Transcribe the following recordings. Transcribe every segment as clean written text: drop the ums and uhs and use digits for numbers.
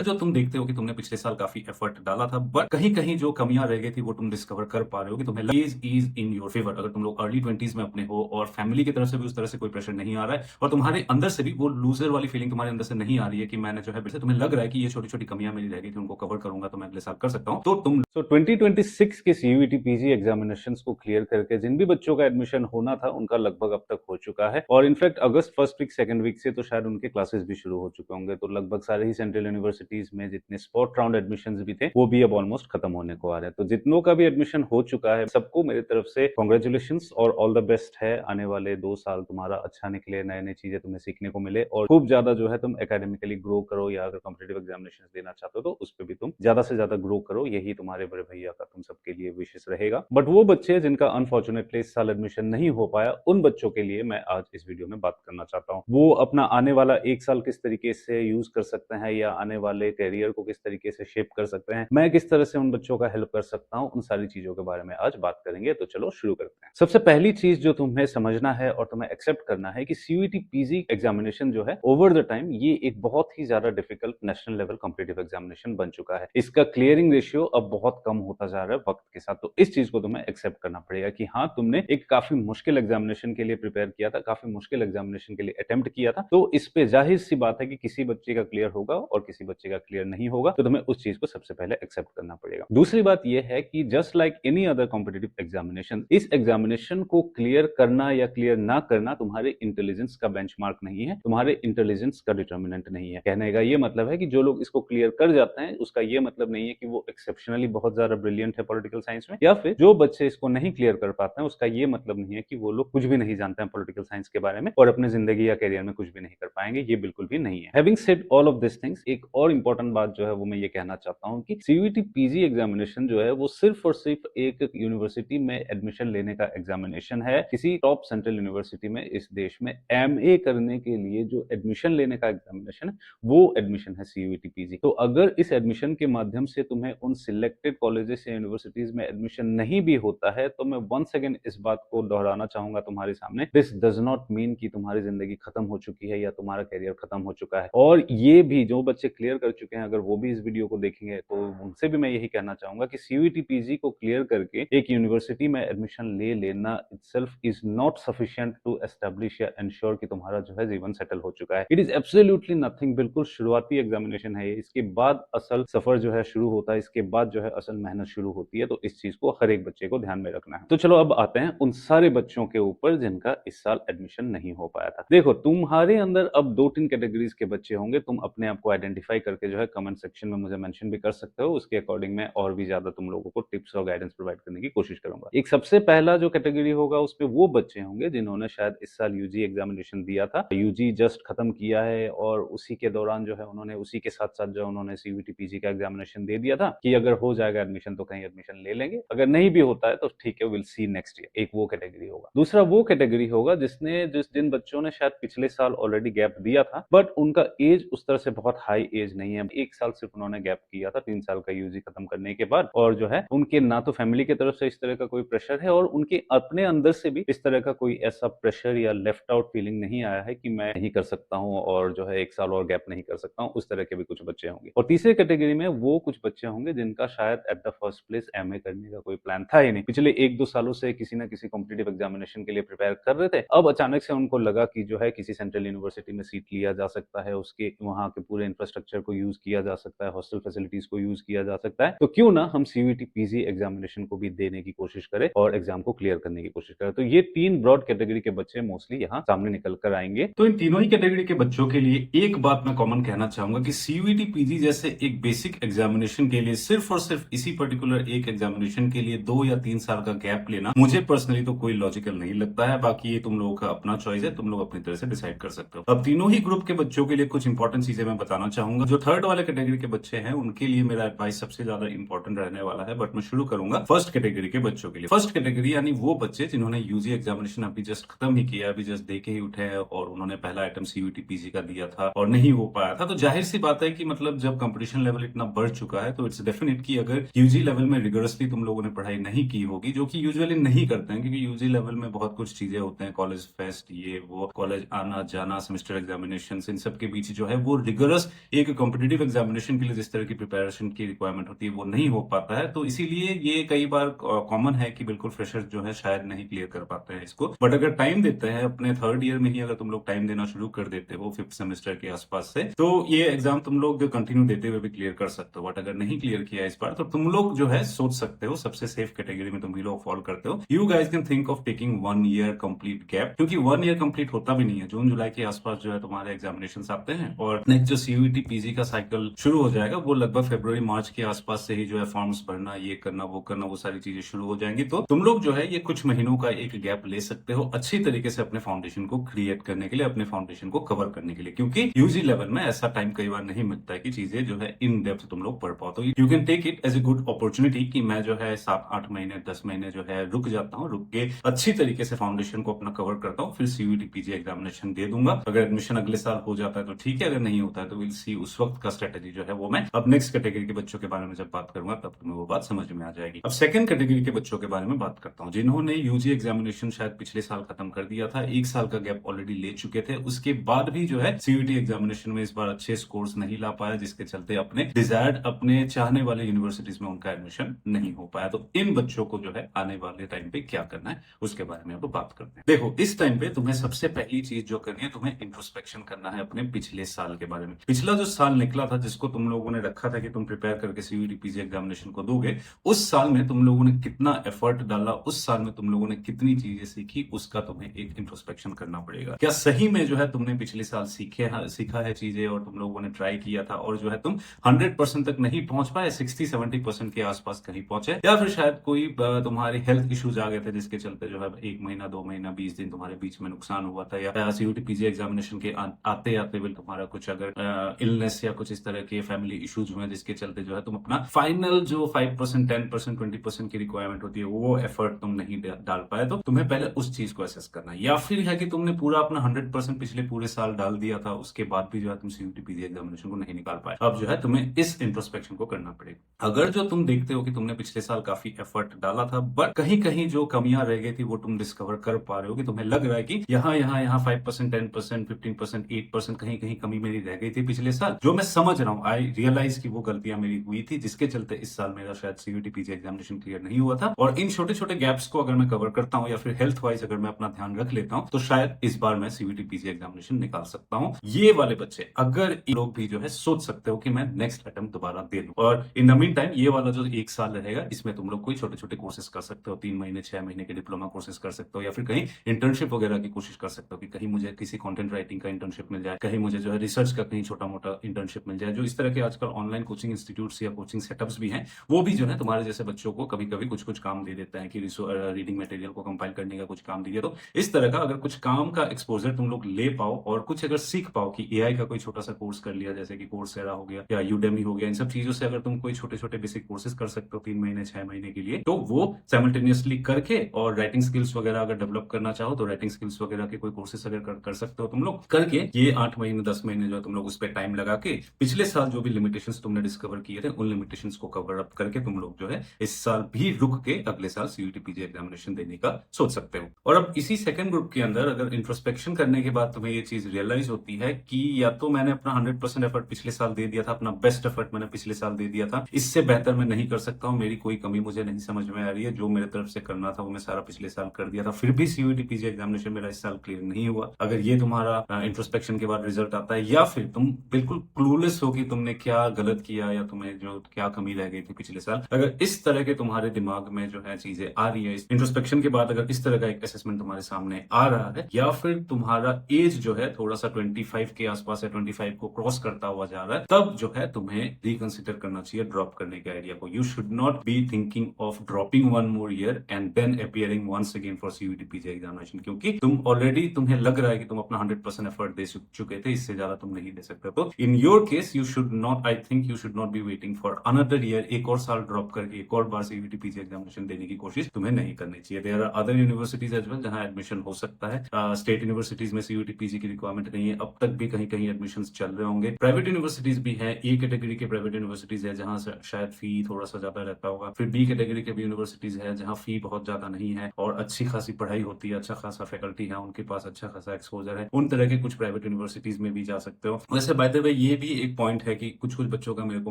जो तुम देखते हो कि तुमने पिछले साल काफ़ी एफर्ट डाला था, बट कहीं-कहीं जो कमियाँ रह गई थी, वो तुम डिस्कवर कर पा रहे हो कि तुम्हें इज़ इन योर फेवर। अगर तुम लोग अर्ली 20s में अपने हो और फैमिली की तरफ से भी उस तरह से कोई प्रेशर नहीं आ रहा है और तुम्हारे अंदर से भी वो लूज़र वाली फीलिंग तुम्हारे अंदर से नहीं आ रही है कि मैंने जो है फिर से तुम्हें लग रहा है कि ये छोटी-छोटी कमियाँ मेरी रह गई थी, उनको कवर करूँगा तो मैं अगले साल कर सकता हूँ। तो तुम 2026 के सीयूईटी पीजी एग्जामिनेशंस को क्लियर करके जिन भी बच्चों का एडमिशन होना था उनका लगभग अब तक हो चुका है और इनफैक्ट अगस्त फर्स्ट वीक सेकंड वीक से तो शायद उनके क्लासेस भी शुरू हो चुके होंगे। तो लगभग सारे ही सेंट्रल यूनिवर्सिटीज में जितने स्पॉट राउंड एडमिशंस भी थे वो भी अब ऑलमोस्ट खत्म होने को आ रहे हैं। तो जितनों का भी एडमिशन हो चुका है सबको मेरी तरफ से कॉन्ग्रेचुलेशन और ऑल द बेस्ट है। आने वाले 2 साल तुम्हारा अच्छा निकले, नए नई चीजें तुम्हें सीखने को मिले और खूब ज्यादा जो है तुम एकेडमिकली ग्रो करो, या अगर कॉम्पिटेटिव एग्जामिनेशन देना चाहते हो तो उस पर भी तुम ज्यादा से ज्यादा ग्रो करो। यही तुम्हारे बड़े भैया का तुम सबके लिए विशेष रहेगा। बट वो बच्चे जिनका अनफॉर्चुनेटली इस साल एडमिशन नहीं हो पाया, उन बच्चों के लिए मैं आज इस वीडियो में बात करना चाहता हूँ। वो अपना आने वाला 1 साल किस तरीके से यूज कर सकते हैं या आने वाले करियर को किस तरीके से शेप कर सकते हैं, मैं किस तरह से उन बच्चों का हेल्प कर सकता हूँ, उन सारी चीजों के बारे में आज बात करेंगे। तो चलो शुरू करते हैं। सबसे पहली चीज जो तुम्हें समझना है और तुम्हें एक्सेप्ट करना है कि सीयूईटी पीजी एग्जामिनेशन जो है ओवर द टाइम ये एक बहुत ही ज्यादा difficult national level competitive examination बन चुका है। इसका क्लियरिंग रेशियो अब बहुत कम होता जा रहा है वक्त के साथ। तो इस चीज को तुम्हें एक्सेप्ट करना पड़ेगा कि हाँ, तुमने एक काफी मुश्किल एग्जामिनेशन के लिए प्रिपेयर किया था, काफी मुश्किल एग्जामिनेशन के लिए अटेम्प्ट किया था। तो इस पे जाहिर सी बात है कि किसी बच्चे का क्लियर होगा और किसी बच्चे का क्लियर नहीं होगा। तो तुम्हें उस चीज को सबसे पहले एक्सेप्ट करना पड़ेगा। दूसरी बात यह है कि just like any other competitive examination, इस एग्जामिनेशन को क्लियर करना या क्लियर ना करना तुम्हारे इंटेलिजेंस का बेंचमार्क नहीं है, तुम्हारे इंटेलिजेंस का डिटर्मिनेंट नहीं है। कहने का ये मतलब है कि जो लोग इसको क्लियर कर जाते हैं उसका ये मतलब नहीं है कि वो एक्सेप्शनली बहुत ज्यादा ब्रिलियंट है पॉलिटिकल साइंस में, या फिर जो बच्चे इसको नहीं क्लियर कर पाते हैं उसका ये मतलब नहीं है कि वो लोग कुछ भी नहीं जानते हैं पॉलिटिकल साइंस के बारे में और अपने जिंदगी या करियर में कुछ भी नहीं कर पाएंगे। ये बिल्कुल भी नहीं है। Having said all of this things, एक और इंपॉर्टेंट बात जो है वो मैं ये कहना चाहता हूँ कि सीयूईटी पीजी एग्जामिनेशन जो है वो सिर्फ और सिर्फ एक यूनिवर्सिटी में एडमिशन लेने का एग्जामिनेशन है। किसी टॉप सेंट्रल यूनिवर्सिटी में इस देश में एमए करने के लिए जो एडमिशन लेने का एग्जामिनेशन है वो एडमिशन है सीयूईटी पीजी। तो अगर इस एडमिशन के माध्यम से तुम्हें उन सिलेक्टेड कॉलेजेस या यूनिवर्सिटीज में एडमिशन नहीं भी होता है तो मैं वंस अगेन इस बात को दोहराना चाहूंगा तुम्हारे सामने, दिस डज नॉट मीन कि तुम्हारी जिंदगी खत्म हो चुकी है या तुम्हारा करियर खत्म हो चुका है। और ये भी जो बच्चे क्लियर कर चुके हैं, अगर वो भी इस वीडियो को देखेंगे तो उनसे भी मैं यही कहना चाहूंगा कि सीयूईटी पीजी को क्लियर करके एक यूनिवर्सिटी में एडमिशन ले लेना itself is not sufficient to establish या एंश्योर कि तुम्हारा जो है जीवन सेटल हो चुका है। It is absolutely nothing. बिल्कुल शुरुआती एग्जामिनेशन है ये। इसके बाद असल सफर जो है शुरू होता है, इसके बाद जो है असल मेहनत शुरू होती है। तो इस चीज को हर एक बच्चे को ध्यान में रखना है। तो चलो अब आते हैं उन सारे बच्चों के ऊपर जिनका इस साल एडमिशन नहीं हो पाया था। देखो, तुम्हारे अंदर अब 2-3 कैटेगरीज के बच्चे होंगे। तुम अपने आप को आइडेंटिफाई करके जो है कमेंट सेक्शन में मुझे मेंशन भी कर सकते हो। उसके अकॉर्डिंग मैं और भी ज्यादा तुम लोगों को टिप्स और गाइडेंस प्रोवाइड करने की कोशिश करूंगा। एक सबसे पहला जो कैटेगरी होगा उसमें वो बच्चे होंगे जिन्होंने शायद इस साल यूजी एग्जामिनेशन दिया था, यूजी जस्ट खत्म किया है और उसी के दौरान जो है उन्होंने उसी के साथ साथ जो उन्होंने सीयूईटी पीजी का एग्जामिनेशन दे दिया था कि अगर हो जाएगा एडमिशन तो कहीं एडमिशन ले लेंगे, अगर नहीं भी होता है तो ठीक है, विल सी नेक्स्ट ईयर। एक वो कैटेगरी होगा। दूसरा वो कैटेगरी होगा जिन बच्चों ने शायद पिछले साल ऑलरेडी गैप दिया था बट उनका एज उस तरह से बहुत हाई एज नहीं है। 1 साल सिर्फ उन्होंने गैप किया था 3 साल का यूजी खत्म करने के बाद, और जो है उनके ना तो फैमिली की तरफ से इस तरह का कोई प्रेशर है और उनके अपने अंदर से भी इस तरह का कोई ऐसा प्रेशर या लेफ्ट आउट फीलिंग नहीं आया है कि मैं नहीं कर सकता हूँ और जो है 1 साल और गैप नहीं कर सकता हूँ। उस तरह के भी कुछ बच्चे होंगे। और तीसरे कैटेगरी में वो कुछ बच्चे होंगे जिनका शायद at the first place MA करने का कोई प्लान था ही नहीं। पिछले 1-2 सालों से किसी ना किसी कॉम्पिटेटिव एग्जामिनेशन के लिए प्रिपेयर कर रहे थे। अब अचानक से उनको लगा कि जो है किसी सेंट्रल यूनिवर्सिटी में सीट लिया जा सकता है, उसके वहां के पूरे इंफ्रास्ट्रक्चर को यूज किया जा सकता है, हॉस्टल फैसिलिटीज को यूज किया जा सकता है, तो क्यों ना हम सीयूईटी पीजी एग्जामिनेशन को भी देने की कोशिश करें और एग्जाम को क्लियर करने की कोशिश करें। तो ये 3 ब्रॉड कैटेगरी के बच्चे मोस्टली यहाँ सामने निकल कर आएंगे। तो इन तीनों ही कैटेगरी के बच्चों के लिए एक बात मैं कॉमन कहना चाहूंगा कि सीयूईटी पीजी जैसे एक बेसिक एग्जामिनेशन के लिए सिर्फ और सिर्फ इसी पर्टिकुलर एक एग्जामिनेशन के लिए 2 या 3 साल का गैप लेना मुझे पर्सनली तो कोई लॉजिकल नहीं लगता है। बाकी ये तुम लोगों का अपना चॉइस है, तुम लोग अपनी तरह से डिसाइड कर सकते हो। अब तीनों ही ग्रुप के बच्चों के लिए कुछ इंपॉर्टेंट चीजें मैं बताना चाहूंगा। जो थर्ड वाले कैटेगरी के बच्चे हैं उनके लिए मेरा एडवाइस सबसे ज्यादा इंपॉर्टेंट रहने वाला है, बट मैं शुरू करूंगा फर्स्ट कैटेगरी के बच्चों के लिए। फर्स्ट कैटेगरी यानी वो बच्चे जिन्होंने यूजी एग्जामिनेशन अभी जस्ट खत्म ही किया, अभी जस्ट दे के ही उठे हैं और उन्होंने पहला आइटम सीयूईटी पीजी का दिया था और नहीं हो पाया था। तो जाहिर सी बात है कि मतलब जब कंपटीशन लेवल इतना बढ़ चुका है तो इट्स डेफिनेट कि अगर यूजी लेवल में रिगरसली तुम लोगों ने पढ़ाई नहीं की होगी, जो कि यूजुअली नहीं करते हैं क्योंकि यूजी लेवल में बहुत कुछ चीजें होते हैं, कॉलेज फेस्ट, ये वो, कॉलेज आना जाना, सेमेस्टर एग्जामिनेशन, इन सब के बीच जो है वो रिगरस एक कॉम्पिटिटिव एग्जामिनेशन के लिए जिस तरह की प्रिपरेशन की रिक्वायरमेंट होती है वो नहीं हो पाता है, तो इसीलिए ये कई बार कॉमन है कि बिल्कुल फ्रेशर जो है शायद नहीं क्लियर कर पाते हैं इसको। बट अगर टाइम देते हैं अपने थर्ड ईयर में ही, अगर तुम लोग टाइम देना शुरू कर देते हो फिफ्थ सेमेस्टर के आसपास से, तो ये एग्जाम तुम लोग कंटिन्यू देते हुए भी क्लियर कर सकते हो। बट अगर नहीं क्लियर किया इस बार, तो तुम लोग जो है सोच सकते हो, सबसे सेफ कैटेगरी में तुम भी लोग फॉल करते हो, you guys can think of taking 1 year complete gap, क्योंकि 1 ईयर कंप्लीट होता भी नहीं है। जून जुलाई के आसपास जो है तुम्हारे एग्जामिनेशन आते हैं, और नेक्स्ट जो सीयूईटी पीजी का साइकिल शुरू हो जाएगा वो लगभग फरवरी मार्च के आसपास से ही जो है फॉर्म्स भरना, ये करना वो सारी चीजें शुरू हो जाएंगी। तो तुम लोग जो है ये कुछ महीनों का एक गैप ले सकते हो अच्छी तरीके से अपने फाउंडेशन को क्रिएट करने के लिए, अपने फाउंडेशन को कवर करने के लिए, क्योंकि यूजी लेवल में ऐसा टाइम कई बार नहीं मिलता है कि चीजें जो है इन डेप्थ तुम लोग पढ़ पाओ। तो you can take it as a good opportunity कि मैं जो है 7-8 महीने 10 महीने जो है रुक जाता हूँ, रुक के अच्छी तरीके से फाउंडेशन को अपना कवर करता हूँ, फिर सीयूईटी पीजी एग्जामिनेशन दे दूंगा। अगर एडमिशन अगले साल हो जाता है तो ठीक है, अगर नहीं होता है तो विल सी। उस वक्त का स्ट्रेटेजी जो है वो मैं अब नेक्स्ट कैटेगरी के बच्चों के बारे में जब बात करूंगा तब तुम्हें वो बात समझ में आ जाएगी। अब सेकंड कैटेगरी के बच्चों के बारे में बात करता हूँ, जिन्होंने यूजी एग्जामिनेशन शायद पिछले साल खत्म कर दिया था, 1 साल का गैप ऑलरेडी ले चुके थे, उसके बाद भी जो है सीयूईटी एग्जामिनेशन में इस बार अच्छे स्कोर्स नहीं ला पाया, जिसके चलते अपने डिजायर्ड, अपने चाहने वाले यूनिवर्सिटीज में उनका एडमिशन नहीं हो पाया। तो इन बच्चों को जो है आने वाले टाइम पे क्या करना है उसके बारे में अब बात करते हैं। देखो, इस टाइम पे तुम्हें सबसे पहली चीज जो करनी है, तुम्हें इंट्रोस्पेक्शन करना है अपने पिछले साल के बारे में। पिछला जो साल निकला था, जिसको तुम लोगों ने रखा था कि तुम प्रिपेयर करके सीयूईटी पीजी एग्जामिनेशन को दोगे, उस साल में तुम लोगों ने कितना एफर्ट डाला, उस साल में तुम लोगों ने कितनी चीजें सीखी, उसका तुम्हें एक इंट्रोस्पेक्शन करना पड़ेगा। क्या सही में जो है तुमने पिछले साल सीखा है चीजें, और तुम लोगों ने ट्राई किया था, और जो है तुम 100% तक नहीं पहुंच पाए, 60-70% के आसपास कहीं पहुंचे, या फिर शायद कोई तुम्हारे हेल्थ इश्यूज आ गए थे जिसके चलते जो है 1 महीना 2 महीना 20 दिन तुम्हारे बीच में नुकसान हुआ था, या सीयूईटी पीजी एग्जामिनेशन के आते आते भी तुम्हारा कुछ अगर इलनेस या कुछ इस तरह के फैमिली इश्यूज हुए जिसके चलते जो है तुम अपना फाइनल जो 5%, 10%, 20% की रिक्वायरमेंट होती है वो एफर्ट तुम नहीं डाल पाए, तो तुम्हें पहले उस चीज को असेस करना है। या फिर है कि तुमने पूरा अपना 100% पिछले पूरे साल डाल दिया था, उसके बाद भी जो है तुम सीयूईटी पीजी एग्जामिनेशन को नहीं निकाल पाए। अब जो है तुम्हें इस इंट्रोस्पेक्शन को करना पड़ेगा। अगर जो तुम देखते हो कि तुमने पिछले साल काफी एफर्ट डाला था, बट कहीं कहीं जो कमियां रह गई थी वो तुम डिस्कवर कर पा रहे हो, कि तुम्हें लग रहा है कि यहाँ 5%, 10%, 15%, 8% कहीं कहीं कमी मेरी रह गई थी पिछले साल, जो मैं समझ रहा हूँ, आई रियलाइज कि वो गलतियां मेरी हुई थी, जिसके चलते इस साल मेरा शायद सीयूईटी पीजी एग्जामिनेशन क्लियर नहीं हुआ था। और इन छोटे छोटे गैप्स को अगर मैं कवर करता हूँ, या फिर हेल्थ वाइज अगर मैं अपना ध्यान रख लेता हूँ, तो शायद इस बार मैं सीयूईटी पीजी एग्जामिनेशन निकाल सकता हूँ। ये वाले बच्चे, अगर लोग भी जो है सोच सकते हो कि मैं नेक्स्ट अटेम्प्ट दोबारा दे दूं। और इन द मीन टाइम ये वाला जो 1 साल रहेगा, इसमें तुम लोग कोई छोटे छोटे कोर्सेज कर सकते हो, 3 महीने 6 महीने के डिप्लोमा कोर्सेज कर सकते हो, या फिर कहीं इंटर्नशिप वगैरह की कोशिश कर सकते हो कि कहीं मुझे किसी कंटेंट राइटिंग का इंटर्नशिप मिल जाए, कहीं मुझे जो है रिसर्च का कहीं छोटा मोटा इंटर्नशिप मिल जाए। जो इस तरह के आजकल ऑनलाइन कोचिंग इंस्टीट्यूट्स या कोचिंग सेटअप्स भी हैं, वो भी जो है तुम्हारे जैसे बच्चों को कभी कभी कुछ कुछ काम दे देता है कि रीडिंग मटेरियल को कंपाइल करने का कुछ काम दे दिया। तो इस तरह का अगर कुछ काम का एक्सपोजर तुम लोग ले पाओ, और कुछ अगर सीख पाओ कि एआई का कोई छोटा सा कोर्स कर लिया, जैसे कि कोर्सेरा हो गया या यूडेमी हो गया, इन सब चीजों से अगर तुम कोई छोटे छोटे बेसिक कोर्सेज कर सकते हो 3 महीने 6 महीने के लिए, तो वो साइमल्टेनियसली करके, और राइटिंग स्किल्स वगैरह अगर डेवलप करना चाहो तो राइटिंग स्किल्स वगैरह के कोई कोर्सेज अगर कर सकते हो तुम लोग करके, ये 8 महीने 10 महीने जो है तुम लोग उस पर टाइम लगा के पिछले साल जो भी लिमिटेशंस तुमने डिस्कवर किए थे, उन लिमिटेशंस को कवर अप करके तुम लोग जो है इस साल भी रुक के अगले साल सीयूईटी पीजी एग्जामिनेशन देने का सोच सकते हो। और अब इसी सेकंड ग्रुप के अंदर अगर इंट्रोस्पेक्शन करने के बाद तुम्हें ये चीज रियलाइज होती है कि या तो मैंने अपना 100% एफर्ट पिछले साल दे दिया था, अपना बेस्ट एफर्ट मैंने पिछले साल दे दिया था, इससे बेहतर मैं नहीं कर सकता हूँ, मेरी कोई कमी मुझे नहीं समझ में आ रही है, जो मेरे तरफ से करना था वो मैं सारा पिछले साल कर दिया था, फिर भी सीयूईटी पीजी एग्जामिनेशन मेरा इस साल क्लियर नहीं हुआ। अगर ये तुम्हारा इंट्रोस्पेक्शन के बाद रिजल्ट आता है, या फिर तुम बिल्कुल क्लूलेस हो कि तुमने क्या गलत किया या तुम्हें जो क्या कमी रह गई थी पिछले साल, अगर इस तरह के तुम्हारे दिमाग में जो है चीजें आ रही है इंट्रोस्पेक्शन के बाद, अगर इस तरह का एक असेसमेंट तुम्हारे सामने आ रहा है, या फिर तुम्हारा एज जो है थोड़ा सा 25 के आसपास है, 25 को क्रॉस करता हुआ जा रहा है, तब जो है तुम्हें रिकंसिडर करना चाहिए ड्रॉप करने के आइडिया को। You should not be thinking of dropping 1 more year and then appearing once again for CUET PG examination, क्योंकि तुम ऑलरेडी, तुम्हें लग रहा है कि तुम अपना 100% एफर्ट दे चुके थे, इससे ज्यादा तुम नहीं दे सकते। तो in your case you should not, I think you should not be waiting for another year, एक और साल ड्रॉप करके एक और बार सीयूईटी पीजी एग्जामिनेशन देने की कोशिश तुम्हें नहीं करनी चाहिए। There are other universities as well जहां एडमिशन हो सकता है। स्टेट यूनिवर्सिटीज में सीयूईटी पीजी की रिक्वायरमेंट नहीं है, अब तक भी कहीं कहीं एडमिशन चल रहे होंगे। प्राइवेट यूनिवर्सिटीज भी है, ए कैटेगरी के प्राइवेट यूनिवर्सिटीज है जहां शायद फी थोड़ा सा ज्यादा रहता होगा। फिर बी कैटेगरी के भी यूनिवर्सिटीज है जहाँ फी बहुत ज्यादा नहीं है और अच्छी खासी पढ़ाई होती है, अच्छा खासा फैकल्टी है, उनके पास अच्छा खासा एक्सपोजर है। उन तरह के कुछ प्राइवेट यूनिवर्सिटीज में भी जा सकते हो। वैसे बाय द वे ये भी एक पॉइंट है कि कुछ कुछ बच्चों का मेरे को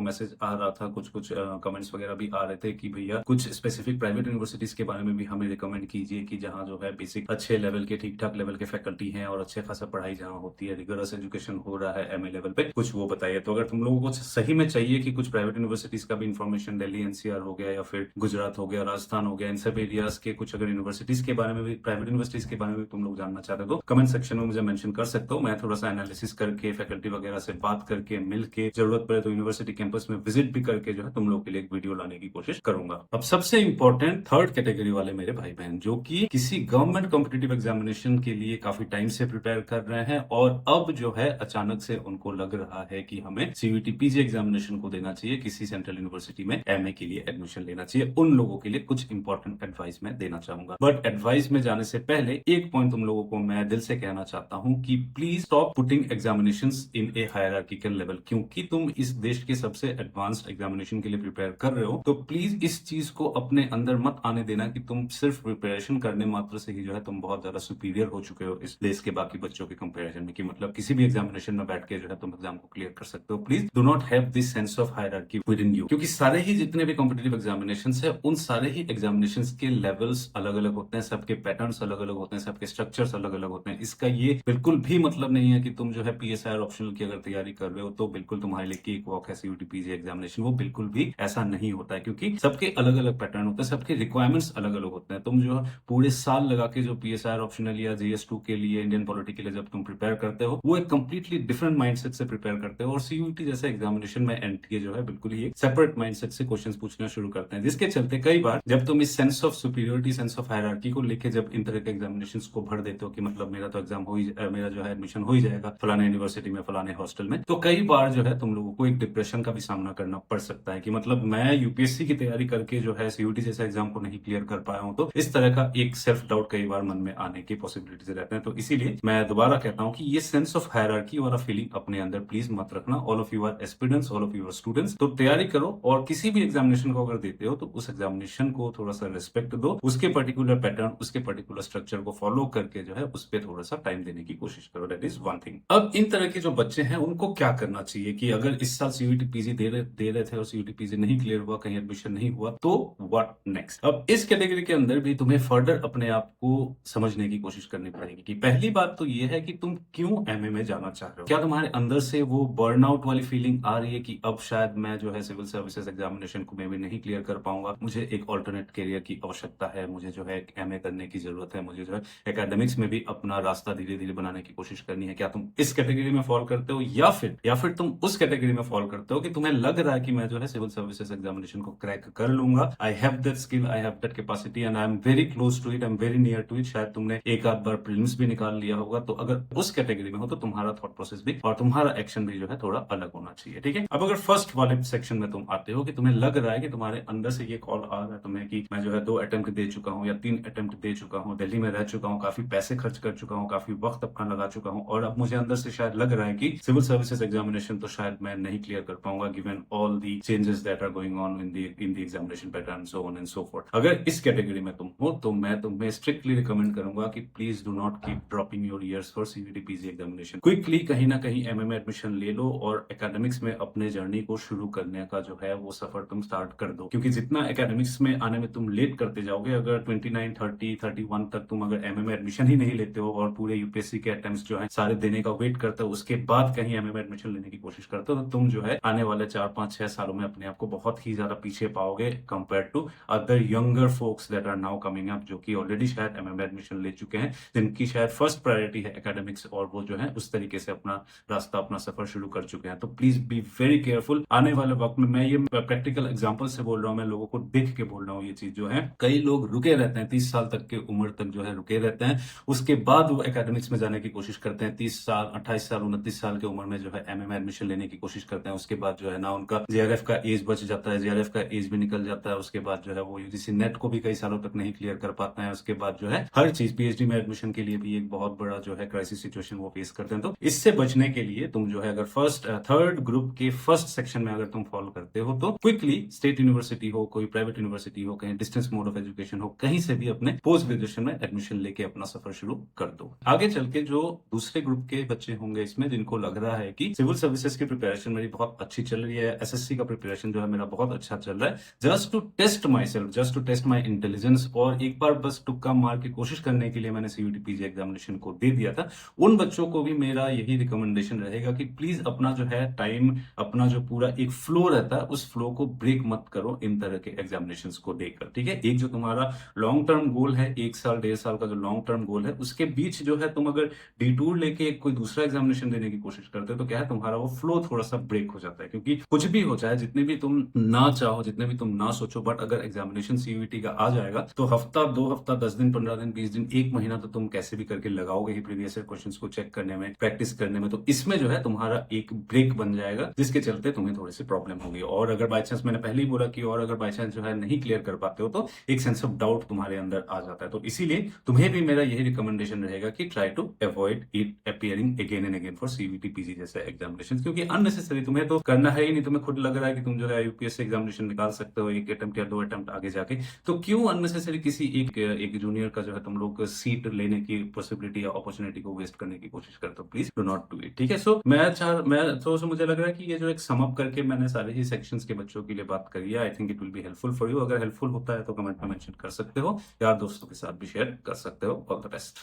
मैसेज आ रहा था, कुछ कुछ कमेंट्स वगैरह भी आ रहे थे कि भैया कुछ स्पेसिफिक प्राइवेट यूनिवर्सिटीज के बारे में भी हमें रिकमेंड कीजिए कि जहाँ जो है बेसिक अच्छे लेवल के, ठीक ठाक लेवल के फैकल्टी हैं और अच्छे खासा पढ़ाई जहाँ होती है, रिगरस एजुकेशन हो रहा है एमए लेवल पे, कुछ वो बताइए। तो अगर तुम लोगों को सही में चाहिए कि कुछ प्राइवेट यूनिवर्सिटीज का भी इंफॉर्मेशन, दिल्ली एनसीआर हो गया या फिर गुजरात हो गया, राजस्थान हो गया, इन सब एरियाज के कुछ अगर यूनिवर्सिटीज के बारे में भी, प्राइवेट यूनिवर्सिटीज के बारे में भी तुम लोग जानना चाहते हो तो कमेंट सेक्शन में मुझे मेंशन कर सकते हो। मैं थोड़ा सा एनालिसिस करके, फैकल्टी वगैरह से बात करके, मिलके, जरूरत पड़े तो यूनिवर्सिटी कैंपस में विजिट भी करके जो है तुम लोग के लिए एक वीडियो लाने की कोशिश करूंगा। अब सबसे इंपॉर्टेंट थर्ड कैटेगरी वाले मेरे भाई बहन जो कि किसी गवर्नमेंट कॉम्पिटिटिव एग्जामिनेशन के लिए काफी टाइम से प्रिपेयर कर रहे हैं और अब जो है अचानक से उनको लग रहा है कि हमें सीयूईटी पीजी एग्जामिनेशन को देना चाहिए, किसी सेंट्रल यूनिवर्सिटी में एमए के लिए एडमिशन लेना चाहिए, उन लोगों के लिए कुछ इंपॉर्टेंट एडवाइस मैं देना चाहूंगा। बट एडवाइस में जाने से पहले एक पॉइंट तुम लोगों को मैं दिल से कहना चाहता हूं कि please stop putting examinations in A hierarchical level. क्योंकि तुम इस देश के सबसे एडवांस्ड एग्जामिनेशन के लिए प्रिपेयर कर रहे हो तो प्लीज इस चीज को अपने अंदर मत आने देना कि तुम सिर्फ प्रिपरेशन करने मात्र से ही जो है तुम बहुत ज्यादा सुपीरियर हो चुके हो इस देश के बाकी बच्चों के कंपैरिजन में, कि मतलब किसी भी एग्जामिनेशन में बैठ के जो है तुम एग्जाम को क्लियर कर सकते हो। Please do not have this sense of hierarchy with in you, क्योंकि सारे ही जितने भी कॉम्पिटिटिव एग्जामिनेशन है उन सारे ही एग्जामिनेशन के लेवल्स अलग अलग होते हैं, सबके पैटर्न्स अलग अलग होते हैं, सबके स्ट्रक्चर्स अलग अलग होते हैं। इसका ये बिल्कुल भी मतलब नहीं है कि तुम जो है पीएसआर ऑप्शनल की अगर तैयारी कर रहे हो तो बिल्कुल तुम्हारे लिए केक वॉक है सीयूईटी पीजी एग्जामिनेशन, वो बिल्कुल भी ऐसा नहीं होता है। क्योंकि सबके अलग अलग पैटर्न होते हैं, सबके रिक्वायरमेंट्स अलग अलग होते हैं। तुम जो पूरे साल लगा के जो पीएसआर ऑप्शनल या जीएस2 के लिए, इंडियन पॉलिटी के लिए जब तुम प्रिपेयर करते हो वो एक कंप्लीटली डिफरेंट माइंडसेट से प्रिपेयर करते हो और सीयूईटी जैसे एग्जामिनेशन में एनटीए जो है बिल्कुल ही एक सेपरेट माइंडसेट से क्वेश्चंस पूछना शुरू करते हैं, जिसके चलते कई बार जब तुम इस sense of superiority, sense of hierarchy को लेके जब इन तरह के एग्जामिनेशंस को भर देते हो कि मतलब मेरा तो एग्जाम हो ही, मेरा जो है एडमिशन हो ही जाएगा फलाने यूनिवर्सिटी में, फलाने हॉस्टल में, तो कई बार जो है तुम लोगों को एक डिप्रेशन का भी सामना करना पड़ सकता है कि मतलब मैं यूपीएससी की तैयारी करके जो है सीयूईटी जैसे एग्जाम को नहीं क्लियर कर पाया हूं। तो इस तरह का एक सेल्फ डाउट कई बार मन में आने की पॉसिबिलिटीज रहते हैं। तो इसीलिए मैं दोबारा कहता हूं कि ये सेंस ऑफ हायरार्की वाला फीलिंग अपने अंदर प्लीज मत रखना। All of you are aspirants, all of you are students, तो तैयारी करो और किसी भी एग्जामिनेशन को अगर देते हो तो उस एग्जामिनेशन को थोड़ा सा रिस्पेक्ट दो, उसके पर्टिकुलर पैटर्न, उसके पर्टिकुलर स्ट्रक्चर को फॉलो करके जो है उस पर थोड़ा सा टाइम देने की कोशिश करो। That is one thing. अब इन तरह के जो बच्चे हैं उनको क्या करना चाहिए कि अगर इस साल सीयूईटी पीजी दे रहे थे और सीयूईटी पीजी नहीं क्लियर हुआ, कहीं एडमिशन नहीं हुआ, तो व्हाट नेक्स्ट। अब इस कैटेगरी के अंदर भी तुम्हें फर्दर अपने आप को समझने की कोशिश करनी पड़ेगी कि पहली बात तो ये है कि तुम क्यों एमए में जाना चाह रहे हो। क्या तुम्हारे अंदर से वो बर्नआउट वाली फीलिंग आ रही है कि अब शायद मैं जो है सिविल सर्विसेज एग्जामिनेशन को मैं भी नहीं क्लियर कर पाऊंगा, मुझे एक ऑल्टरनेट करियर की आवश्यकता है, मुझे जो है एमए करने की जरूरत है, मुझे जो है एकेडमिक्स में भी अपना रास्ता धीरे धीरे बनाने की कोशिश करनी है। क्या तुम इस कैटेगरी में फॉल करते हो या फिर तुम उस कैटेगरी में फॉल करते हो कि तुम्हें लग रहा है कि मैं जो है सिविल सर्विसेज एग्जामिनेशन को क्रैक कर लूंगा, I have that skill, I have that capacity and I am very close to it, I am very near to it. शायद तुमने एक आध बार प्रीलिम्स भी निकाल लिया होगा। तो अगर उस कैटेगरी में हो तो तुम्हारा थॉट प्रोसेस भी और तुम्हारा एक्शन भी जो है थोड़ा अलग होना चाहिए, ठीक है। अब अगर फर्स्ट वाले सेक्शन में तुम आते हो कि तुम्हें लग रहा है कि तुम्हारे अंदर से ये कॉल आ रहा है तुम्हें कि मैं जो है 2 अटेम्प्ट दे चुका हूँ या 3 अटेम्प्ट दे चुका हूँ, दिल्ली में रह चुका हूँ, काफी पैसे खर्च कर चुका हूँ, काफी वक्त अपना लगा चुका हूँ और अब मुझे अंदर से शायद लग रहा है कि सिविल सर्विसेज एग्जामिनेशन तो शायद मैं नहीं क्लियर कर पाऊंगा given all the changes that are going on in the examination pattern, so on and so forth. अगर इस कैटेगरी में तुम हो तो मैं तुम्हें स्ट्रिक्टली रिकमेंड करूंगा कि please do not keep dropping your ears for CUET PG examination. Quickly कहीं ना कहीं एमए में एडमिशन ले लो और एकेडमिक्स में अपने जर्नी को शुरू करने का जो है वो सफर तुम स्टार्ट कर दो। क्योंकि जितना एकेडमिक्स में आने में तुम लेट करते जाओगे, अगर 29, 30, 31 तक तुम अगर एमए में एडमिशन ही नहीं लेते हो और पूरे यूपीएससी के अटेम्प्ट्स जो है सारे देने का वेट करते हो, उसके बाद कहीं एमए में एडमिशन लेने की कोशिश करते हो, तो तुम जो है आने वाले 4, 5, 6 सालों में अपने आप को बहुत ही ज्यादा पीछे पाओगे compare to other younger folks that are now coming up, जो कि ऑलरेडी शायद एमए में एडमिशन ले चुके हैं, जिनकी शायद फर्स्ट प्रायोरिटी है एकेडमिक्स और वो जो है उस तरीके से अपना रास्ता, अपना सफर शुरू कर चुके हैं। तो प्लीज बी वेरी केयरफुल। आने वाले वक्त में मैं ये प्रैक्टिकल एग्जांपल से बोल रहा हूँ, मैं लोगों को देख के बोल रहा हूँ ये चीज जो है। कई लोग रुके रहते हैं 30 साल तक की उम्र तक जो है रुके रहते हैं, उसके बाद वो एकेडमिक्स में जाने की कोशिश करते हैं, 30 साल, 28 साल, 29 साल की उम्र में जो है एमए में एडमिशन लेने की कोशिश करते हैं। उसके बाद जो है ना उनका जेआरएफ का एज बच जाता है, जेआरएफ का एज भी निकल जाता है, उसके बाद जो है वो यूजीसी नेट को भी कई सालों तक नहीं क्लियर कर पाते हैं। उसके बाद जो है हर चीज, पीएचडी में एडमिशन के लिए भी एक बहुत बड़ा जो है क्राइसिस सिचुएशन वो फेस करते हैं। तो इससे बचने के लिए तुम जो है अगर फर्स्ट, थर्ड ग्रुप के फर्स्ट सेक्शन में अगर तुम फॉलो करते करते हो तो क्विकली स्टेट यूनिवर्सिटी हो, कोई प्राइवेट यूनिवर्सिटी हो, कहीं डिस्टेंस मोड ऑफ एजुकेशन हो, कहीं से भी अपने पोस्ट ग्रेजुएशन में एडमिशन लेके अपना सफर शुरू कर दो। आगे चल के जो दूसरे ग्रुप के बच्चे होंगे इसमें, जिनको लग रहा है कि सिविल सर्विसेज की प्रिपरेशन मेरी बहुत अच्छी चल रही है, एसएससी का प्रिपरेशन जो है मेरा बहुत अच्छा चल रहा है, just to test myself, just to test my intelligence, और एक बार बस तुक्का मार के कोशिश करने के लिए मैंने सीयूटी पीजी एग्जामिनेशन को दे दिया था, उन बच्चों को भी मेरा यही रिकमेंडेशन रहेगा कि प्लीज अपना जो है टाइम, अपना जो पूरा एक फ्लो रहता है उस फ्लो को ब्रेक मत करो इन तरह के एग्जामिनेशंस को देखकर, ठीक है। एक जो तुम्हारा लॉन्ग टर्म गोल है, 1 साल 1.5 साल का जो लॉन्ग टर्म गोल है, उसके बीच जो है तुम अगर डिटूर लेके कोई दूसरा एग्जामिनेशन देने की कोशिश करते हो तो क्या है, तुम्हारा वो फ्लो थोड़ा सा ब्रेक हो जाता है। क्योंकि कुछ भी हो जाए, जितने भी तुम ना चाहो, जितने भी तुम ना सोचो, बट अगर एग्जामिनेशन सीयूईटी का आ जाएगा तो हफ्ता, 2 हफ्ता, 10 दिन, 15 दिन, 20 दिन, 1 महीना तो तुम कैसे भी करके लगाओगे ही प्रीवियस ईयर क्वेश्चंस को चेक करने में, प्रैक्टिस करने में। तो इसमें जो है तुम्हारा एक ब्रेक बन जाएगा, जिसके चलते तुम्हें थोड़ी सी प्रॉब्लम होगी। और अगर बाई चांस, मैंने पहले ही बोला कि और अगर बाई चांस जो है नहीं क्लियर कर पाते हो तो एक सेंस ऑफ डाउट तुम्हारे अंदर आ जाता है। तो इसीलिए तुम्हें भी मेरा यही रिकमेंडेशन रहेगा कि try to avoid it appearing again and again for CUET PG जैसे एग्जामिनेशन, क्योंकि अननेसेसरी तुम्हें तो करना है ही नहीं। तुम्हें खुद लग रहा है कि तुम जो है यूपीएससी एग्जामिनेशन निकाल सकते हो 1 अटेम्प्ट या 2 अटेम्प्ट आगे जाके, तो क्यों अननेसेसरी किसी एक जूनियर का जो है तुम लोग सीट लेने की पॉसिबिलिटी या अपॉर्चुनिटी को वेस्ट करने की कोशिश करते हो। Please do not do it, ठीक है। सो मुझे लग रहा है कि ये जो एक सम अप करके मैंने सारे ही सेक्शंस के बच्चों के लिए बात करी है, I think it will be helpful for you. अगर हेल्पफुल होता है तो कमेंट में मेंशन कर सकते हो, यार दोस्तों के साथ भी शेयर कर सकते हो। All the best.